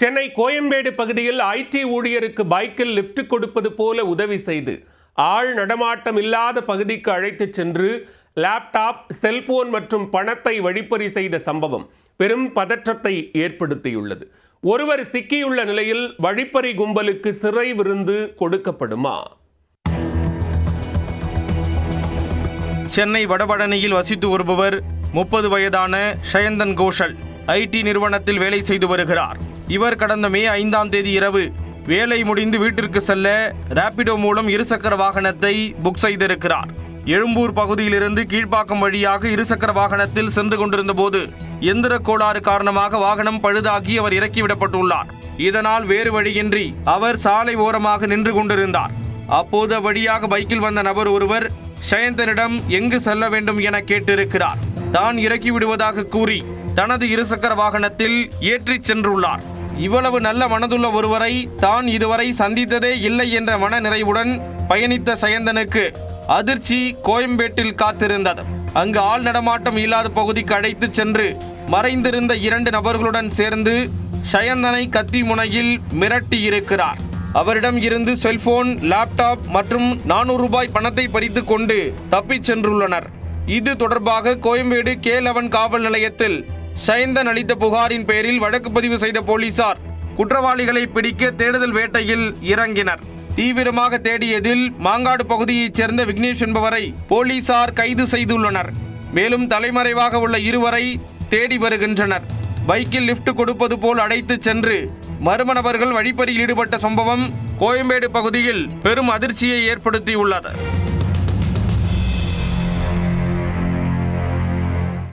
சென்னை கோயம்பேடு பகுதியில் ஐடி ஊழியருக்கு பைக்கில் லிப்ட் கொடுப்பது போல உதவி செய்து ஆள் நடமாட்டம் இல்லாத பகுதிக்கு அழைத்துச் சென்று லேப்டாப், செல்போன் மற்றும் பணத்தை வழிப்பறி செய்த சம்பவம் பெரும் பதற்றத்தை ஏற்படுத்தியுள்ளது. ஒருவர் சிக்கியுள்ள நிலையில் வழிப்பறி கும்பலுக்கு சிறை விருந்து கொடுக்கப்படுமா? சென்னை வடபழனியில் வசித்து வருபவர் 30 வயதான ஷயந்தன் கோஷல் ஐடி நிறுவனத்தில் வேலை செய்து வருகிறார். இவர் கடந்த மே 5ஆம் தேதி இரவு வேலை முடிந்து வீட்டிற்கு செல்ல ராபிடோ மூலம் இருசக்கர வாகனத்தை புக் செய்திருக்கிறார். எழும்பூர் பகுதியிலிருந்து கீழ்ப்பாக்கம் வழியாக இருசக்கர வாகனத்தில் சென்று கொண்டிருந்த போது எந்திர கோளாறு காரணமாக வாகனம் பழுதாகி அவர் இறக்கிவிடப்பட்டுள்ளார். இதனால் வேறு வழியின்றி அவர் சாலை ஓரமாக நின்று கொண்டிருந்தார். அப்போது வழியாக பைக்கில் வந்த நபர் ஒருவர் ஷயந்தனிடம் எங்கு செல்ல வேண்டும் என கேட்டிருக்கிறார். தான் இறக்கி விடுவதாக கூறி தனது இருசக்கர வாகனத்தில் ஏற்றிச் சென்றுள்ளார். இவ்வளவு நல்ல மனதுள்ள ஒருவரை தான் இதுவரை சந்தித்ததே இல்லை என்ற மன நிறைவுடன் பயணித்த ஷயந்தனுக்கு அதிர்ச்சி கோயம்பேட்டில் காத்திருந்தது. அங்கு ஆள் நடமாட்டம் இல்லாத பகுதிக்கு அழைத்து சென்று மறைந்திருந்த 2 நபர்களுடன் சேர்ந்து ஷயந்தனை கத்தி முனையில் மிரட்டியிருக்கிறார். அவரிடம் இருந்து செல்போன், லேப்டாப் மற்றும் 400 ரூபாய் பணத்தை பறித்து கொண்டு தப்பிச் சென்றுள்ளனர். இது தொடர்பாக கோயம்பேடு K11 காவல் நிலையத்தில் ஷயந்தன் அளித்த புகாரின் பேரில் வழக்கு பதிவு செய்த போலீசார் குற்றவாளிகளை பிடிக்க தேடுதல் வேட்டையில் இறங்கினர். தீவிரமாக தேடியதில் மாங்காடு பகுதியைச் சேர்ந்த விக்னேஷ் என்பவரை போலீசார் கைது செய்துள்ளனர். மேலும் தலைமறைவாக உள்ள 2 வரை தேடி வருகின்றனர். பைக்கில் லிப்ட் கொடுப்பது போல் அழைத்து சென்று மர்ம நபர்கள் வழிப்பறியில் ஈடுபட்ட சம்பவம் கோயம்பேடு பகுதியில் பெரும் அதிர்ச்சியை ஏற்படுத்தியுள்ளது.